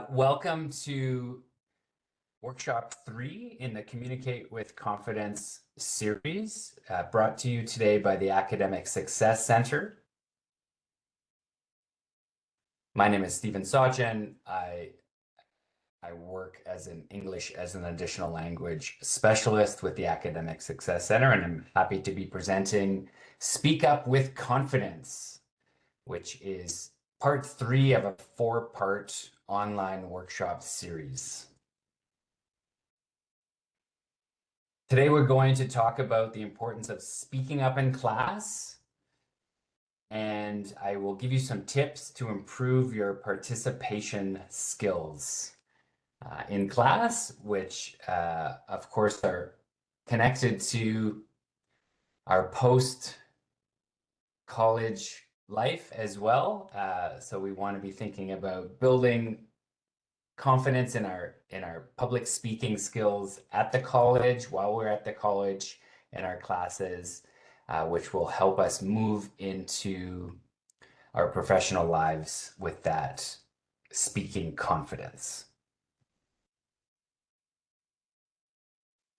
Welcome to workshop 3 in the Communicate with Confidence series, brought to you today by the Academic Success Center. My name is Stephen Sachin. I work as an English as an additional language specialist with the Academic Success Center, and I'm happy to be presenting Speak Up with Confidence, which is part 3 of a 4-part online workshop series. Today, we're going to talk about the importance of speaking up in class, and I will give you some tips to improve your participation skills in class, which, of course, are connected to our post-college life as well. So we want to be thinking about building confidence in our public speaking skills at the college, while we're at the college, in our classes, which will help us move into our professional lives with that speaking confidence.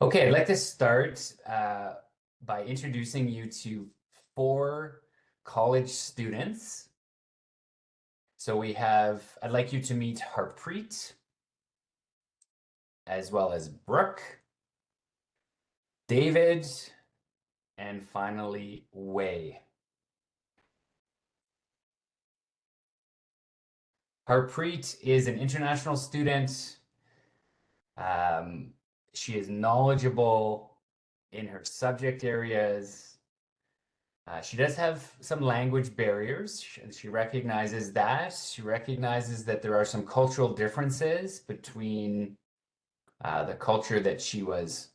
Okay, I'd like to start by introducing you to 4 college students. So I'd like you to meet Harpreet, as well as Brooke, David, and finally, Wei. Harpreet is an international student. She is knowledgeable in her subject areas. She does have some language barriers. She recognizes that. She recognizes that there are some cultural differences between the culture that she was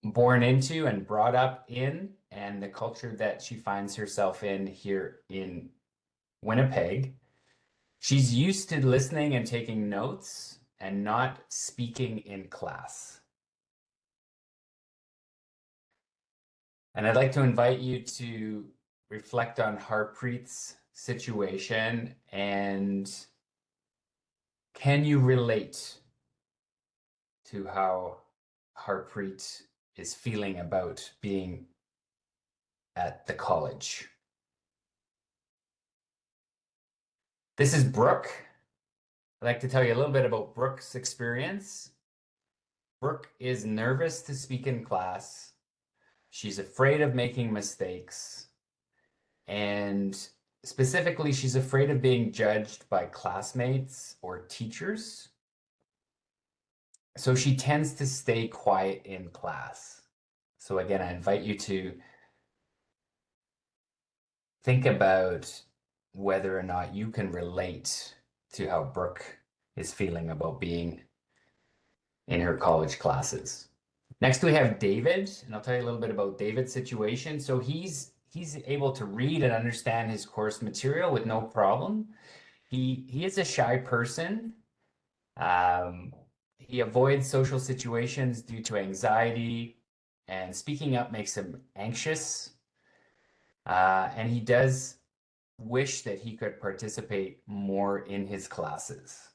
born into and brought up in, and the culture that she finds herself in here in Winnipeg. She's used to listening and taking notes and not speaking in class. And I'd like to invite you to reflect on Harpreet's situation, and can you relate to how Harpreet is feeling about being at the college? This is Brooke. I'd like to tell you a little bit about Brooke's experience. Brooke is nervous to speak in class. She's afraid of making mistakes. And specifically, she's afraid of being judged by classmates or teachers. So she tends to stay quiet in class. So again, I invite you to think about whether or not you can relate to how Brooke is feeling about being in her college classes. Next, we have David, and I'll tell you a little bit about David's situation. So he's able to read and understand his course material with no problem. He is a shy person. He avoids social situations due to anxiety, and speaking up makes him anxious. And he does wish that he could participate more in his classes.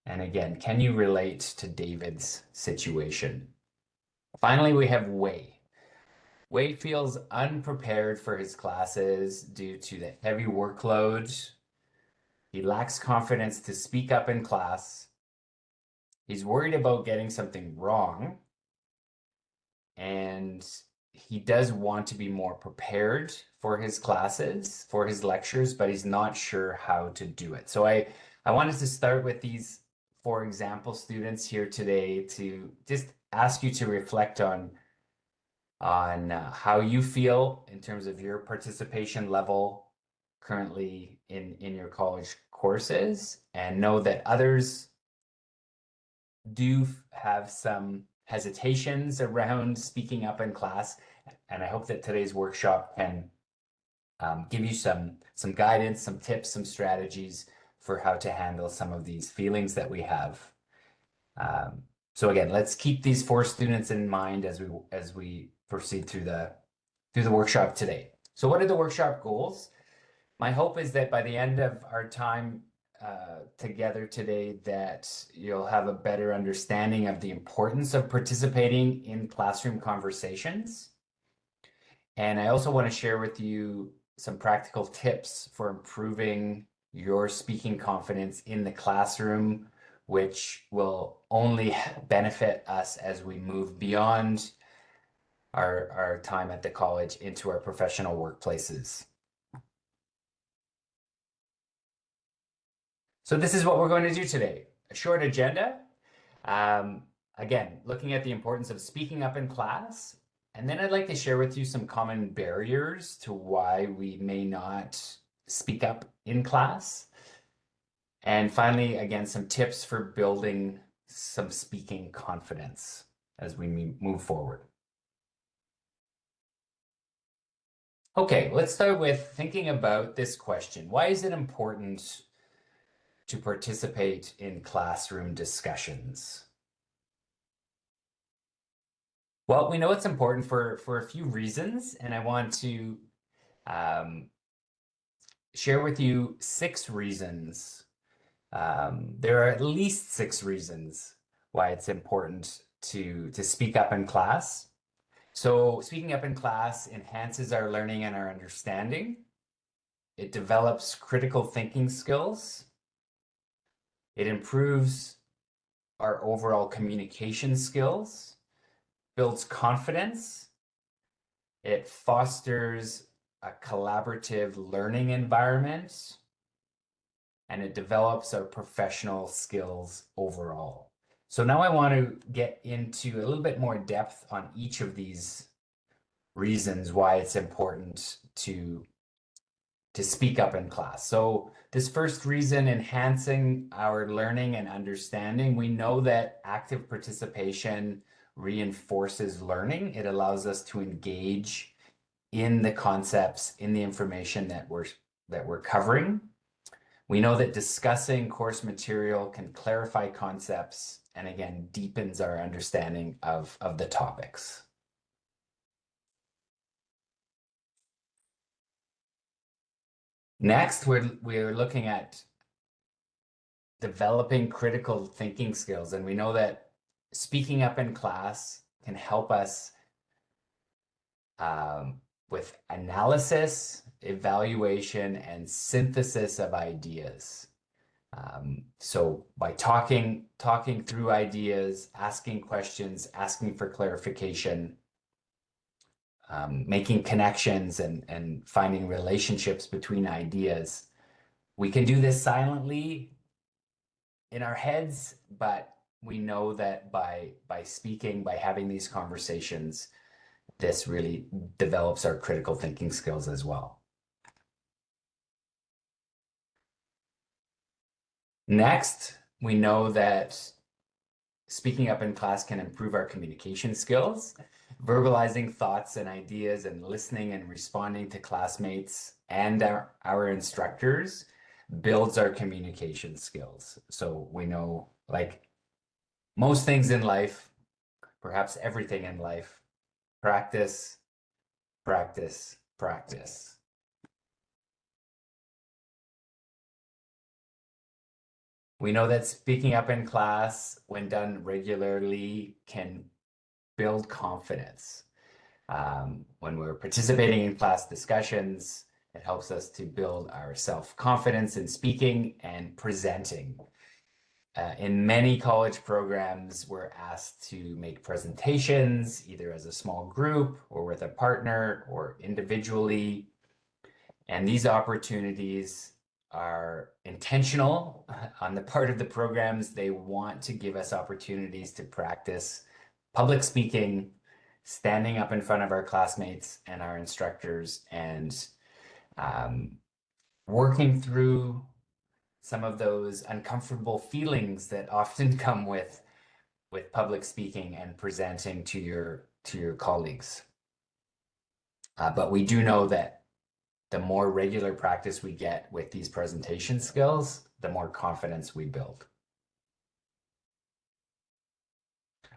And again, can you relate to David's situation? Finally, we have Wei. Wei feels unprepared for his classes due to the heavy workload. He lacks confidence to speak up in class. He's worried about getting something wrong. And he does want to be more prepared for his classes, for his lectures, but he's not sure how to do it. So I wanted to start with these 4 example students here today to just ask you to reflect on how you feel in terms of your participation level currently in your college courses, and know that others do have some hesitations around speaking up in class. And I hope that today's workshop can give you some guidance, some tips, some strategies for how to handle some of these feelings that we have. So again, let's keep these 4 students in mind as we proceed through the workshop today. So what are the workshop goals? My hope is that by the end of our time together today that you'll have a better understanding of the importance of participating in classroom conversations. And I also want to share with you some practical tips for improving your speaking confidence in the classroom, which will only benefit us as we move beyond our time at the college into our professional workplaces. So this is what we're going to do today. A short agenda. Again, looking at the importance of speaking up in class. And then I'd like to share with you some common barriers to why we may not speak up in class. And finally, again, some tips for building some speaking confidence as we move forward. Okay, let's start with thinking about this question. Why is it important to participate in classroom discussions? Well, we know it's important for a few reasons, and I want to share with you 6 reasons. There are at least 6 reasons why it's important to speak up in class. So speaking up in class enhances our learning and our understanding. It develops critical thinking skills. It improves our overall communication skills, builds confidence. It fosters a collaborative learning environment, and it develops our professional skills overall. So now I want to get into a little bit more depth on each of these reasons why it's important to speak up in class. So this first reason, enhancing our learning and understanding. We know that active participation reinforces learning. It allows us to engage in the concepts, in the information that we're covering. We know that discussing course material can clarify concepts and again deepens our understanding of the topics. Next, we're looking at developing critical thinking skills, and we know that speaking up in class can help us with analysis, evaluation, and synthesis of ideas. So by talking through ideas, asking questions, asking for clarification, making connections and finding relationships between ideas. We can do this silently in our heads, but we know that by speaking, by having these conversations, this really develops our critical thinking skills as well. Next, we know that speaking up in class can improve our communication skills. Verbalizing thoughts and ideas and listening and responding to classmates and our instructors builds our communication skills. So we know, like most things in life, perhaps everything in life, practice, practice, practice. We know that speaking up in class, when done regularly, can build confidence. When we're participating in class discussions, it helps us to build our self-confidence in speaking and presenting. In many college programs, we're asked to make presentations, either as a small group or with a partner or individually. And these opportunities are intentional on the part of the programs. They want to give us opportunities to practice public speaking, standing up in front of our classmates and our instructors, and working through some of those uncomfortable feelings that often come with public speaking and presenting to your colleagues. But we do know that the more regular practice we get with these presentation skills, the more confidence we build.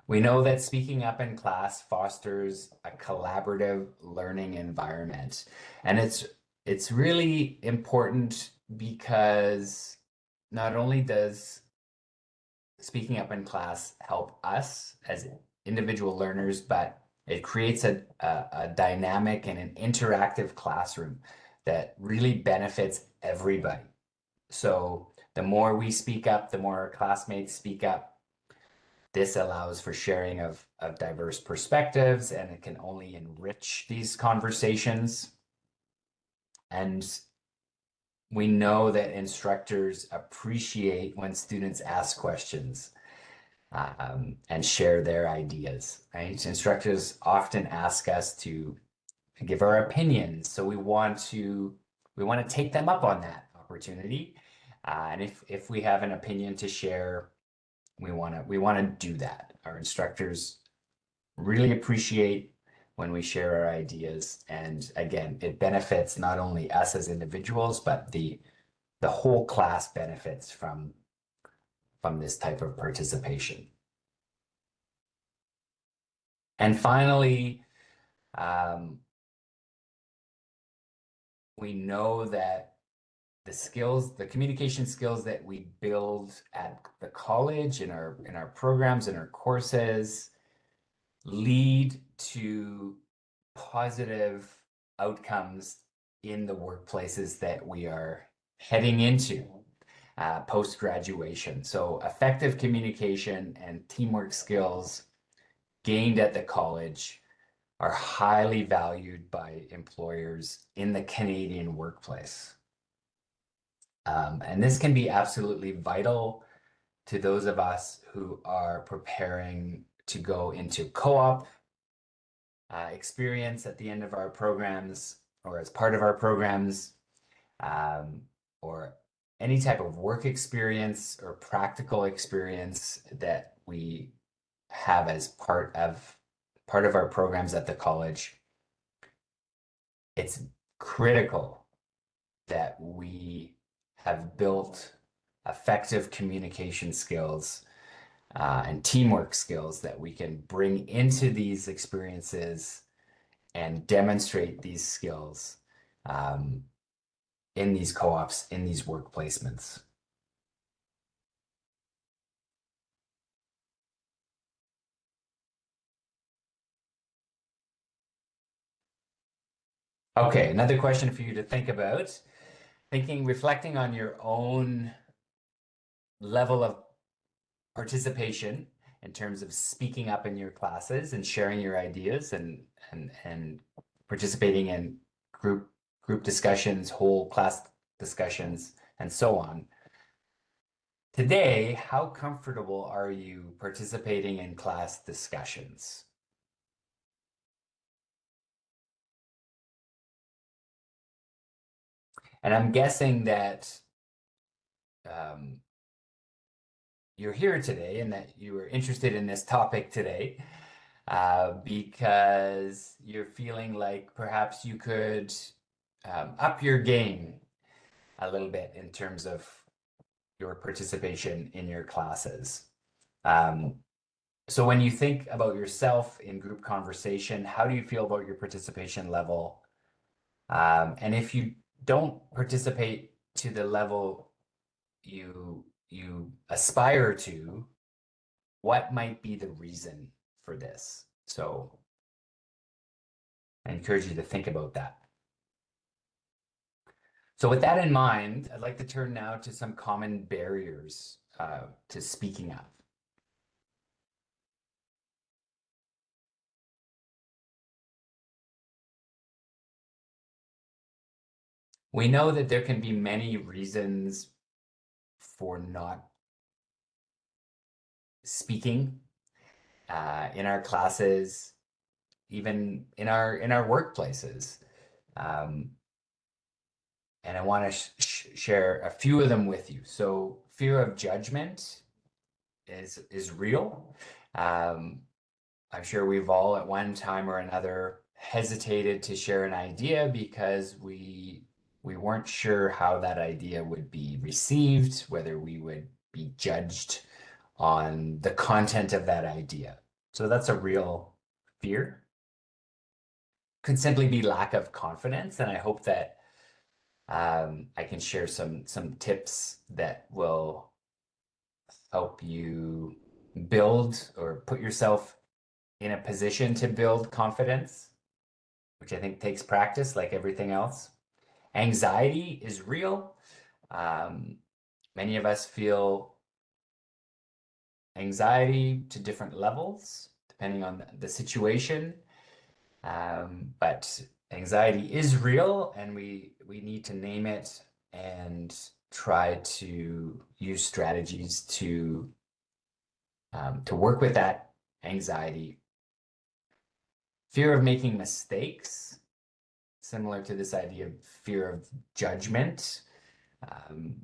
We know that speaking up in class fosters a collaborative learning environment. And it's really important because not only does speaking up in class help us as individual learners, but it creates a dynamic and an interactive classroom that really benefits everybody. So the more we speak up, the more our classmates speak up. This allows for sharing of diverse perspectives, and it can only enrich these conversations. And we know that instructors appreciate when students ask questions and share their ideas, right? Instructors often ask us to give our opinions, so we want to take them up on that opportunity. And if we have an opinion to share, we want to do that. Our instructors really appreciate when we share our ideas, and again, it benefits not only us as individuals, but the whole class benefits from this type of participation. And finally, we know that the communication skills that we build at the college in our programs, in our courses, lead to positive outcomes in the workplaces that we are heading into post-graduation. So effective communication and teamwork skills gained at the college are highly valued by employers in the Canadian workplace. And this can be absolutely vital to those of us who are preparing to go into co-op experience at the end of our programs or as part of our programs, or any type of work experience or practical experience that we have as part of our programs at the college. It's critical that we have built effective communication skills and teamwork skills that we can bring into these experiences and demonstrate these skills in these co-ops, in these work placements. Okay, another question for you to think about. Reflecting on your own level of participation in terms of speaking up in your classes and sharing your ideas and participating in group discussions, whole class discussions, and so on. Today, how comfortable are you participating in class discussions? And I'm guessing that you're here today and that you were interested in this topic today because you're feeling like perhaps you could up your game a little bit in terms of your participation in your classes. So when you think about yourself in group conversation, how do you feel about your participation level? And if you don't participate to the level you aspire to, what might be the reason for this? So I encourage you to think about that. So with that in mind, I'd like to turn now to some common barriers to speaking up. We know that there can be many reasons for not speaking in our classes, even in our workplaces. And I want to share a few of them with you. So fear of judgment is real. I'm sure we've all at one time or another hesitated to share an idea because we weren't sure how that idea would be received, whether we would be judged on the content of that idea. So that's a real fear. Could simply be lack of confidence, and I hope that I can share some tips that will help you build or put yourself in a position to build confidence, which I think takes practice like everything else. Anxiety is real. Um, Many of us feel anxiety to different levels, depending on the situation. But anxiety is real, and we need to name it and try to use strategies to work with that anxiety. Fear of making mistakes, similar to this idea of fear of judgment. Um,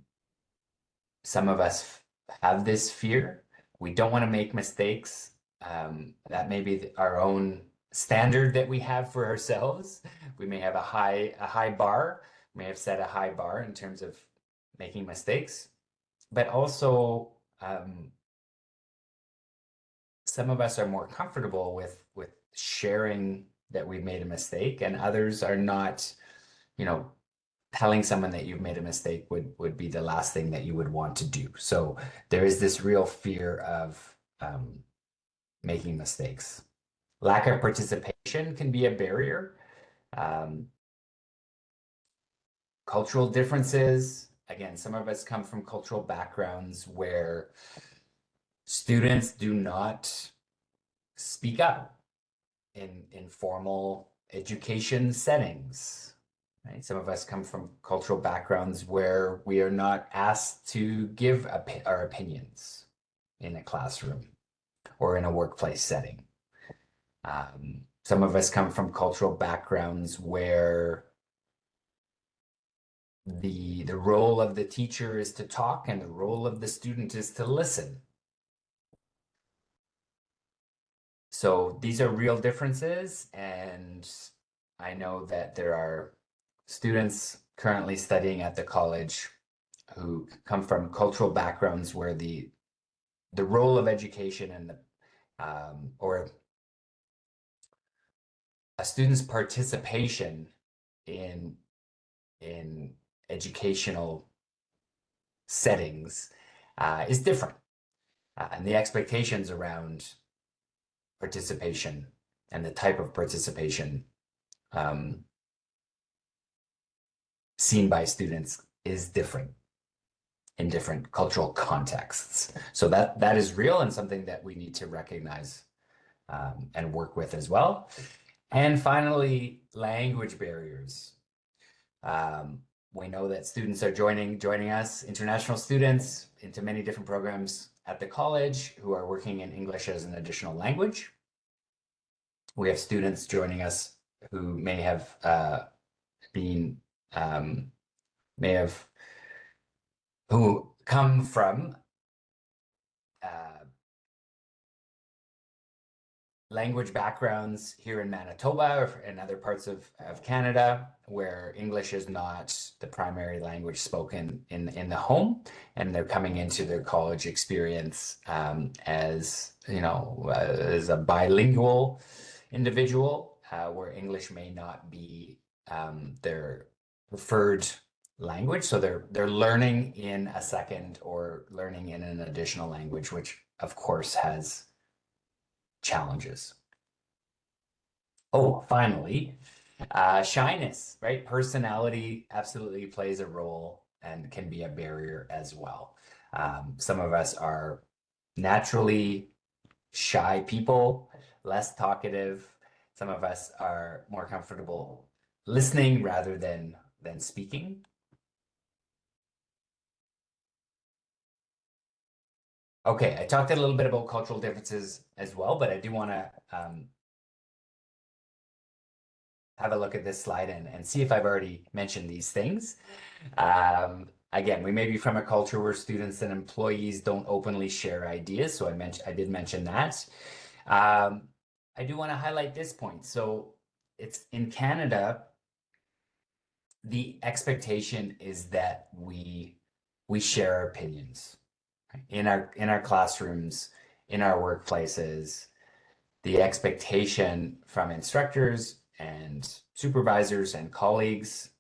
some of us have this fear. We don't want to make mistakes. That may be our own standard that we have for ourselves. We may have a high bar, may have set a high bar in terms of making mistakes, but also some of us are more comfortable with sharing that we've made a mistake, and others are not, you know, telling someone that you've made a mistake would be the last thing that you would want to do. So there is this real fear of making mistakes. Lack of participation can be a barrier. Um, Cultural differences. Again, some of us come from cultural backgrounds where students do not speak up in formal education settings. Right? Some of us come from cultural backgrounds where we are not asked to give our opinions in a classroom or in a workplace setting. Some of us come from cultural backgrounds where the role of the teacher is to talk and the role of the student is to listen. So these are real differences, and I know that there are students currently studying at the college who come from cultural backgrounds where the role of education and the or a student's participation in in educational settings is different, and the expectations around participation and the type of participation um, seen by students is different in different cultural contexts. So that is real and something that we need to recognize and work with as well. And finally, language barriers. Um, we know that students are joining us, international students, into many different programs at the college who are working in English as an additional language. We have students joining us who may have been may have who come from uh, language backgrounds here in Manitoba or in other parts of Canada where English is not the primary language spoken in the home, and they're coming into their college experience as as a bilingual individual where English may not be their preferred language. So they're learning in a second or learning in an additional language, which of course has challenges. Oh, finally, shyness, right? Personality absolutely plays a role and can be a barrier as well. Some of us are naturally shy people, less talkative. Some of us are more comfortable listening rather than speaking. Okay, I talked a little bit about cultural differences as well, but I do want to have a look at this slide and see if I've already mentioned these things. Again, we may be from a culture where students and employees don't openly share ideas, so I did mention that. Um, I do want to highlight this point. So it's in Canada, the expectation is that we share our opinions right? In our classrooms, in our workplaces. The expectation from instructors and supervisors and colleagues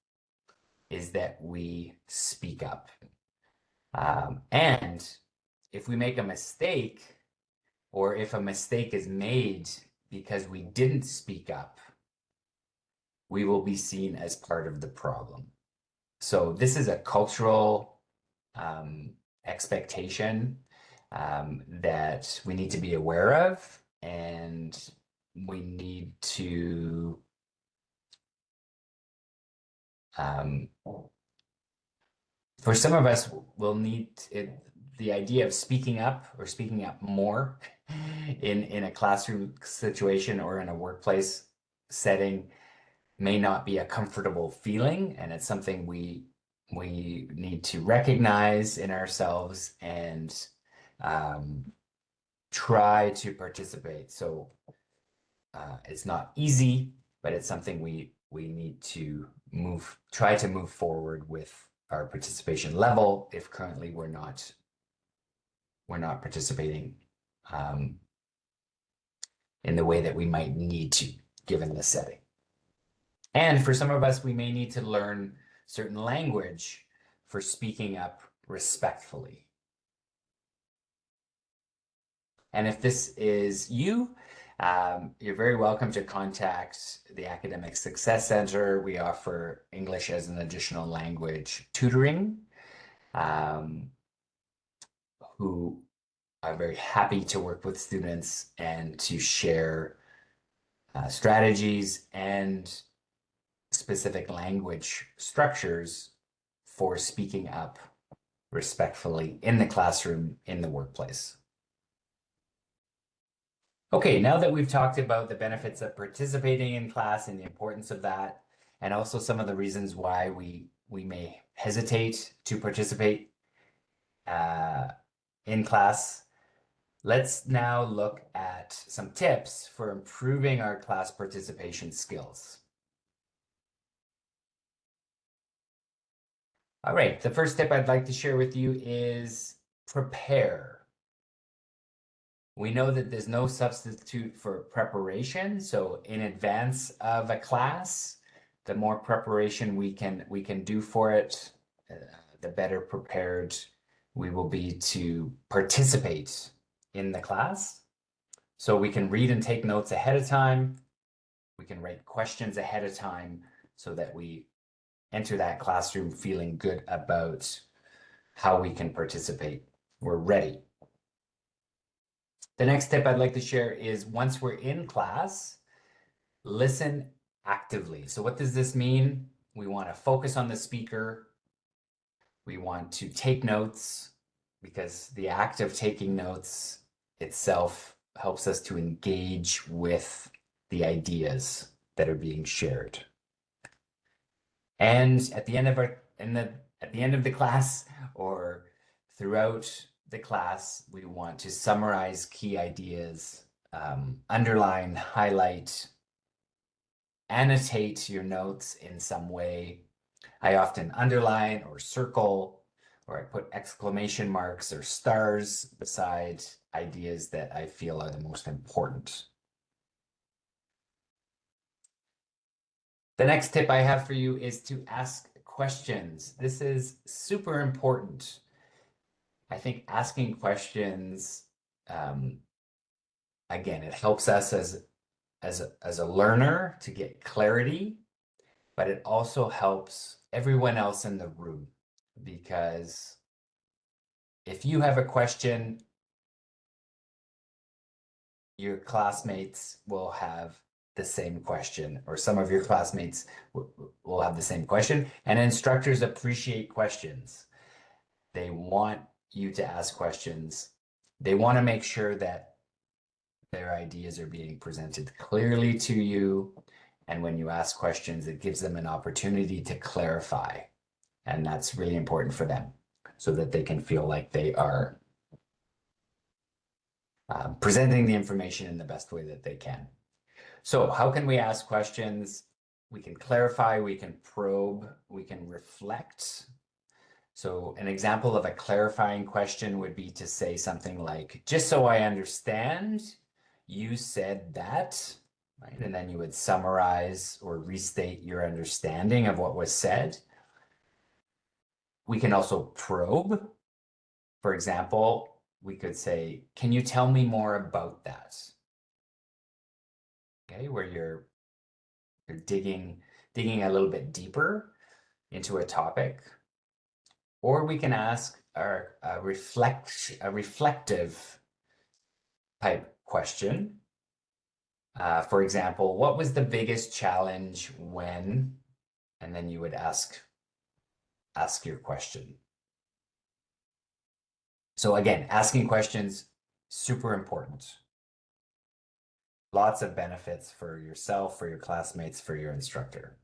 is that we speak up. And if we make a mistake, or if a mistake is made because we didn't speak up, we will be seen as part of the problem. So this is a cultural expectation that we need to be aware of, and we need to for some of us, we'll need it, the idea of speaking up or speaking up more in a classroom situation or in a workplace setting may not be a comfortable feeling, and it's something we need to recognize in ourselves and try to participate. So it's not easy, but it's something we need to try to move forward with our participation level if currently we're not participating in the way that we might need to, given the setting. And for some of us, we may need to learn certain language for speaking up respectfully. And if this is you, you're very welcome to contact the Academic Success Center. We offer English as an additional language tutoring, who are very happy to work with students and to share strategies and specific language structures for speaking up respectfully in the classroom, in the workplace. Okay, now that we've talked about the benefits of participating in class and the importance of that, and also some of the reasons why we may hesitate to participate in class, let's now look at some tips for improving our class participation skills. All right, the first tip I'd like to share with you is prepare. We know that there's no substitute for preparation. So in advance of a class, the more preparation we can do for it, the better prepared we will be to participate in the class. So we can read and take notes ahead of time. We can write questions ahead of time so that we enter that classroom feeling good about how we can participate. We're ready. The next tip I'd like to share is once we're in class, listen actively. So what does this mean? We want to focus on the speaker. We want to take notes because the act of taking notes itself helps us to engage with the ideas that are being shared. And at the end of the class or throughout the class, we want to summarize key ideas, underline, highlight, annotate your notes in some way. I often underline or circle, or I put exclamation marks or stars beside ideas that I feel are the most important. The next tip I have for you is to ask questions. This is super important. I think asking questions, again, it helps us as a learner to get clarity, but it also helps everyone else in the room, because if you have a question, your classmates will have the same question, or some of your classmates will have the same question, and instructors appreciate questions. They want you to ask questions. They want to make sure that their ideas are being presented clearly to you. And when you ask questions, it gives them an opportunity to clarify. And that's really important for them so that they can feel like they are presenting the information in the best way that they can. So how can we ask questions? We can clarify, we can probe, we can reflect. So an example of a clarifying question would be to say something like, just so I understand, you said that, right? And then you would summarize or restate your understanding of what was said. We can also probe. For example, we could say, can you tell me more about that? Okay, where you're digging a little bit deeper into a topic. Or we can ask a reflective type question. For example, what was the biggest challenge when, and then you would ask your question. So again, asking questions, super important. Lots of benefits for yourself, for your classmates, for your instructor.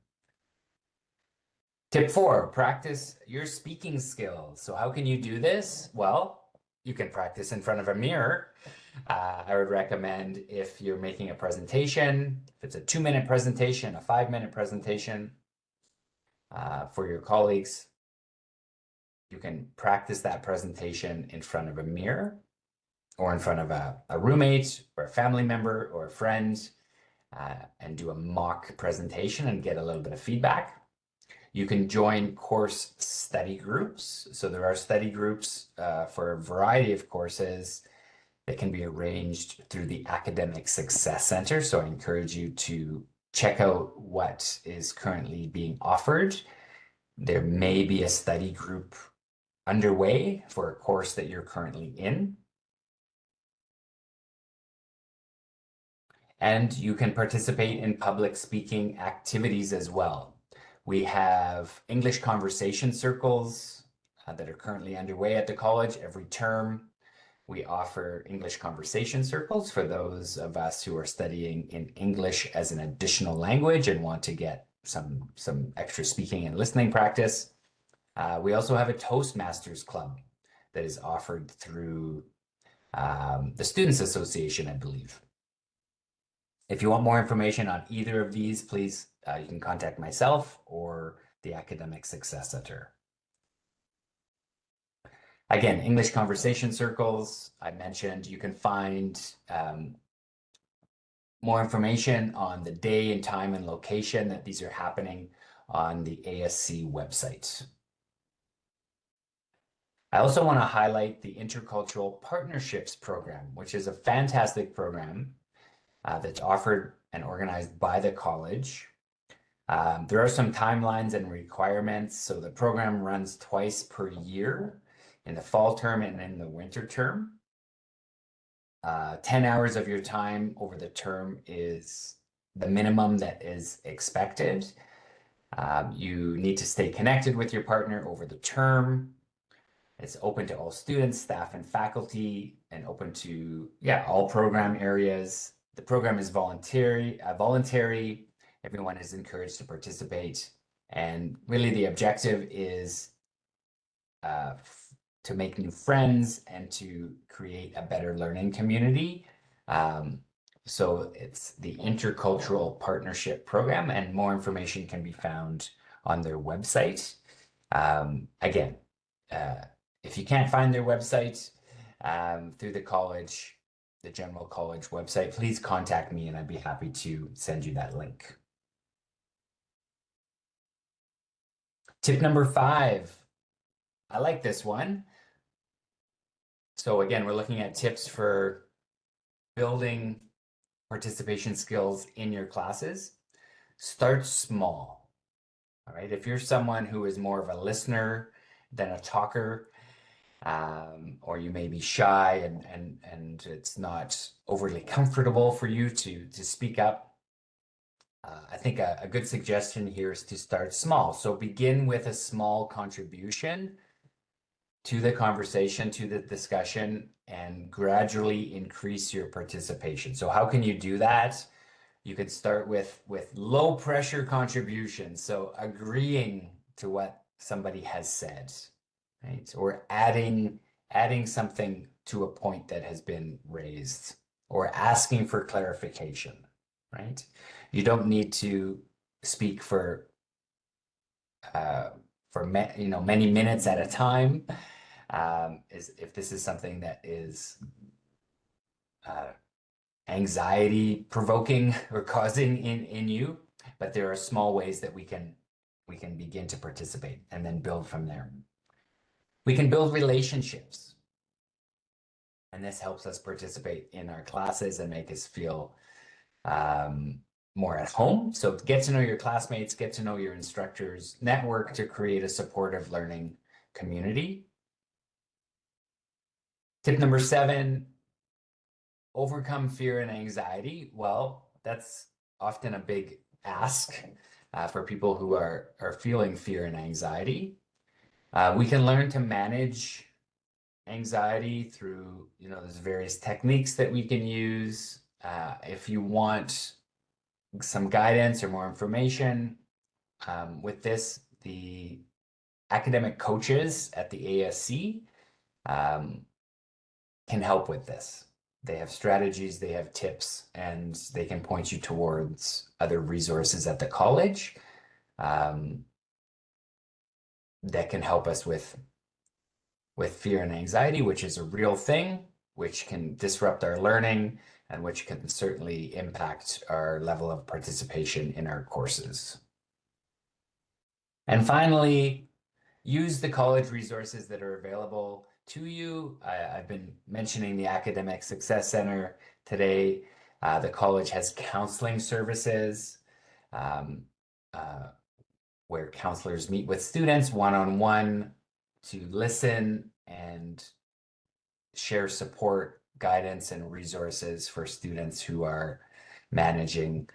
Tip 4, practice your speaking skills. So how can you do this? Well, you can practice in front of a mirror. I would recommend if you're making a presentation, if it's a 2-minute presentation, a 5-minute presentation for your colleagues, you can practice that presentation in front of a mirror or in front of a roommate or a family member or a friend and do a mock presentation and get a little bit of feedback. You can join course study groups. So there are study groups for a variety of courses that can be arranged through the Academic Success Center. So I encourage you to check out what is currently being offered. There may be a study group underway for a course that you're currently in. And you can participate in public speaking activities as well. We have English conversation circles that are currently underway at the college every term. We offer English conversation circles for those of us who are studying in English as an additional language and want to get some extra speaking and listening practice. We also have a Toastmasters club that is offered through the Students Association, I believe. If you want more information on either of these, please, you can contact myself or the Academic Success Center. Again, English conversation circles, I mentioned, you can find more information on the day and time and location that these are happening on the ASC website. I also want to highlight the Intercultural Partnerships Program, which is a fantastic program that's offered and organized by the college. There are some timelines and requirements. So the program runs twice per year, in the fall term and in the winter term. 10 hours of your time over the term is the minimum that is expected. You need to stay connected with your partner over the term. It's open to all students, staff, and faculty, and open to all program areas. The program is voluntary. Everyone is encouraged to participate. And really the objective is to make new friends and to create a better learning community. So it's the Intercultural Partnership Program, and more information can be found on their website. Again, if you can't find their website through the college, the General College website, please contact me and I'd be happy to send you that link. Tip number 5. I like this one. So again, we're looking at tips for building participation skills in your classes. Start small. All right. If you're someone who is more of a listener than a talker, or you may be shy and it's not overly comfortable for you to speak up, I think a good suggestion here is to start small. So begin with a small contribution to the conversation, to the discussion, and gradually increase your participation. So how can you do that? You could start with low pressure contributions. So agreeing to what somebody has said, right? Or adding something to a point that has been raised, or asking for clarification, right? You don't need to speak for many minutes at a time. If this is something that is anxiety provoking or causing in you, but there are small ways that we can begin to participate and then build from there. We can build relationships. And this helps us participate in our classes and make us feel more at home. So get to know your classmates, get to know your instructors, network to create a supportive learning community. Tip number 7, overcome fear and anxiety. Well, that's often a big ask for people who are feeling fear and anxiety. We can learn to manage anxiety through, there's various techniques that we can use. If you want some guidance or more information with this, the academic coaches at the ASC can help with this. They have strategies, they have tips, and they can point you towards other resources at the college that can help us with fear and anxiety, which is a real thing, which can disrupt our learning and which can certainly impact our level of participation in our courses. And finally, use the college resources that are available to you. I've been mentioning the Academic Success Center today. The college has counseling services where counselors meet with students one-on-one to listen and share support, guidance, and resources for students who are managing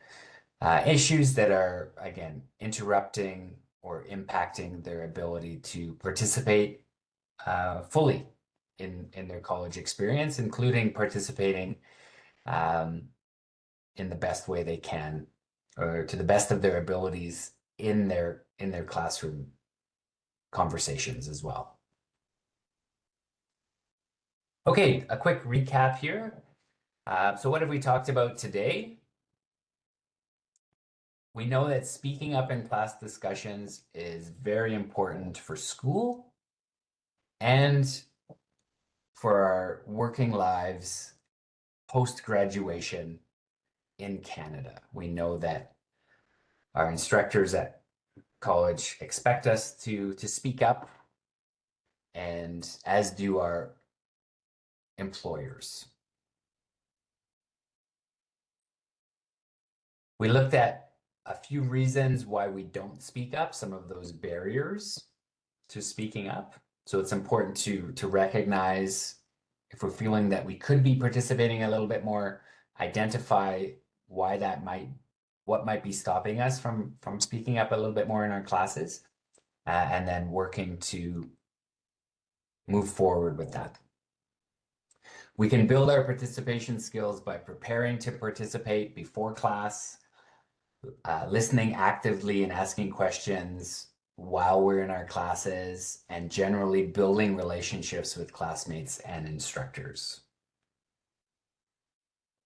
issues that are, again, interrupting or impacting their ability to participate fully in their college experience, including participating in the best way they can, or to the best of their abilities in their classroom conversations as well. Okay, a quick recap here. So what have we talked about today? We know that speaking up in class discussions is very important for school and for our working lives post-graduation in Canada. We know that our instructors at college expect us to speak up, and as do our employers. We looked at a few reasons why we don't speak up, some of those barriers to speaking up. So it's important to recognize if we're feeling that we could be participating a little bit more, identify why what might be stopping us from speaking up a little bit more in our classes, and then working to move forward with that. We can build our participation skills by preparing to participate before class, listening actively and asking questions while we're in our classes, and generally building relationships with classmates and instructors.